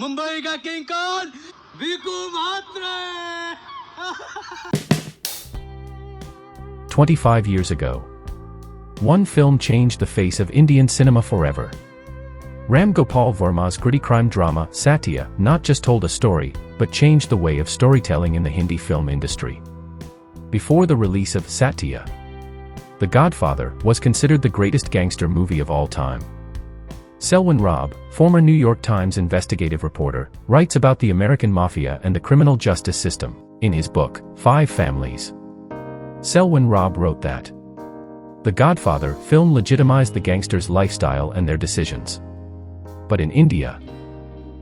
मुंबई का किंग कौन? Bhiku Mhatre! 25 years ago, one film changed the face of Indian cinema forever. Ram Gopal Varma's gritty crime drama, Satya, not just told a story, but changed the way of storytelling in the Hindi film industry. Before the release of Satya, The Godfather was considered the greatest gangster movie of all time. Selwyn Robb, former New York Times investigative reporter, writes about the American mafia and the criminal justice system in his book, Five Families. Selwyn Robb wrote that The Godfather film legitimized the gangsters' lifestyle and their decisions. But in India,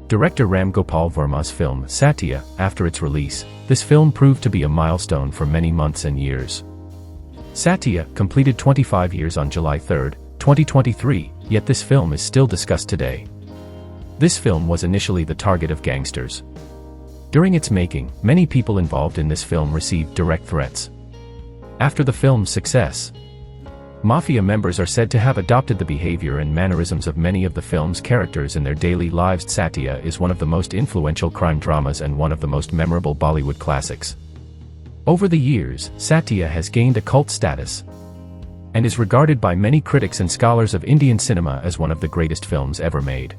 director Ram Gopal Varma's film Satya, after its release, this film proved to be a milestone for many months and years. Satya completed 25 years on July 3, 2023, yet this film is still discussed today. This film was initially the target of gangsters. During its making, many people involved in this film received direct threats. After the film's success, mafia members are said to have adopted the behavior and mannerisms of many of the film's characters in their daily lives. Satya is one of the most influential crime dramas and one of the most memorable Bollywood classics. Over the years, Satya has gained a cult status and is regarded by many critics and scholars of Indian cinema as one of the greatest films ever made.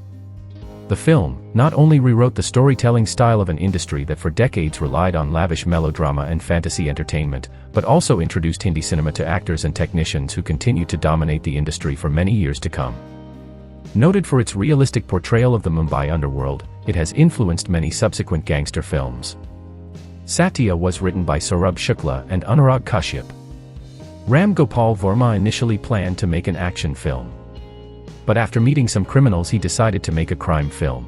The film not only rewrote the storytelling style of an industry that for decades relied on lavish melodrama and fantasy entertainment, but also introduced Hindi cinema to actors and technicians who continued to dominate the industry for many years to come. Noted for its realistic portrayal of the Mumbai underworld, it has influenced many subsequent gangster films. Satya was written by Saurabh Shukla and Anurag Kashyap. Ram Gopal Varma initially planned to make an action film. But after meeting some criminals, he decided to make a crime film.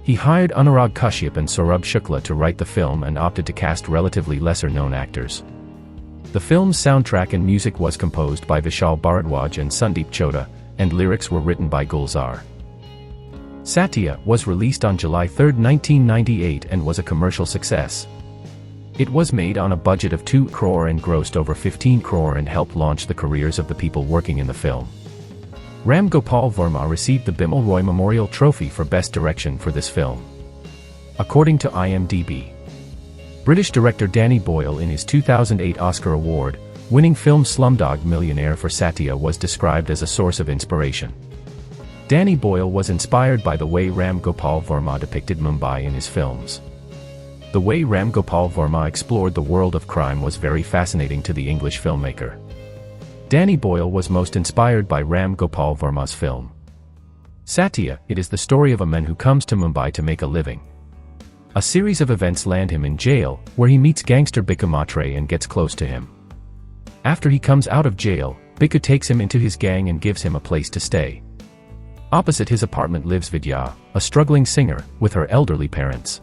He hired Anurag Kashyap and Saurabh Shukla to write the film and opted to cast relatively lesser-known actors. The film's soundtrack and music was composed by Vishal Bharadwaj and Sandeep Chowda, and lyrics were written by Gulzar. Satya was released on July 3, 1998 and was a commercial success. It was made on a budget of 2 crore and grossed over 15 crore and helped launch the careers of the people working in the film. Ram Gopal Varma received the Bimal Roy Memorial Trophy for Best Direction for this film. According to IMDb, British director Danny Boyle in his 2008 Oscar Award-winning film Slumdog Millionaire for Satya was described as a source of inspiration. Danny Boyle was inspired by the way Ram Gopal Varma depicted Mumbai in his films. The way Ram Gopal Varma explored the world of crime was very fascinating to the English filmmaker. Danny Boyle was most inspired by Ram Gopal Varma's film Satya. It is the story of a man who comes to Mumbai to make a living. A series of events land him in jail, where he meets gangster Bhiku Mhatre and gets close to him. After he comes out of jail, Bhiku takes him into his gang and gives him a place to stay. Opposite his apartment lives Vidya, a struggling singer, with her elderly parents.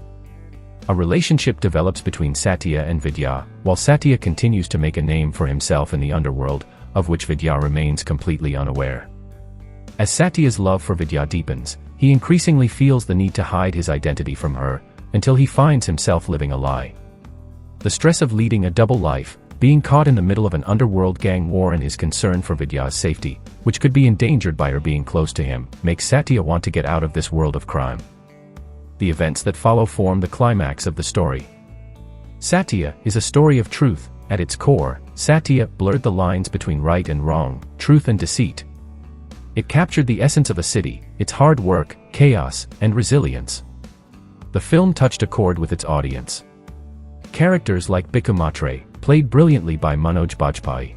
A relationship develops between Satya and Vidya, while Satya continues to make a name for himself in the underworld, of which Vidya remains completely unaware. As Satya's love for Vidya deepens, he increasingly feels the need to hide his identity from her, until he finds himself living a lie. The stress of leading a double life, being caught in the middle of an underworld gang war and his concern for Vidya's safety, which could be endangered by her being close to him, makes Satya want to get out of this world of crime. The events that follow form the climax of the story. Satya is a story of truth. At its core, Satya blurred the lines between right and wrong, truth and deceit. It captured the essence of a city, its hard work, chaos, and resilience. The film touched a chord with its audience. Characters like Bhiku Mhatre, played brilliantly by Manoj Bajpayee.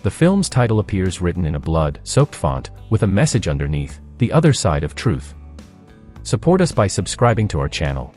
The film's title appears written in a blood-soaked font, with a message underneath, the other side of truth. Support us by subscribing to our channel.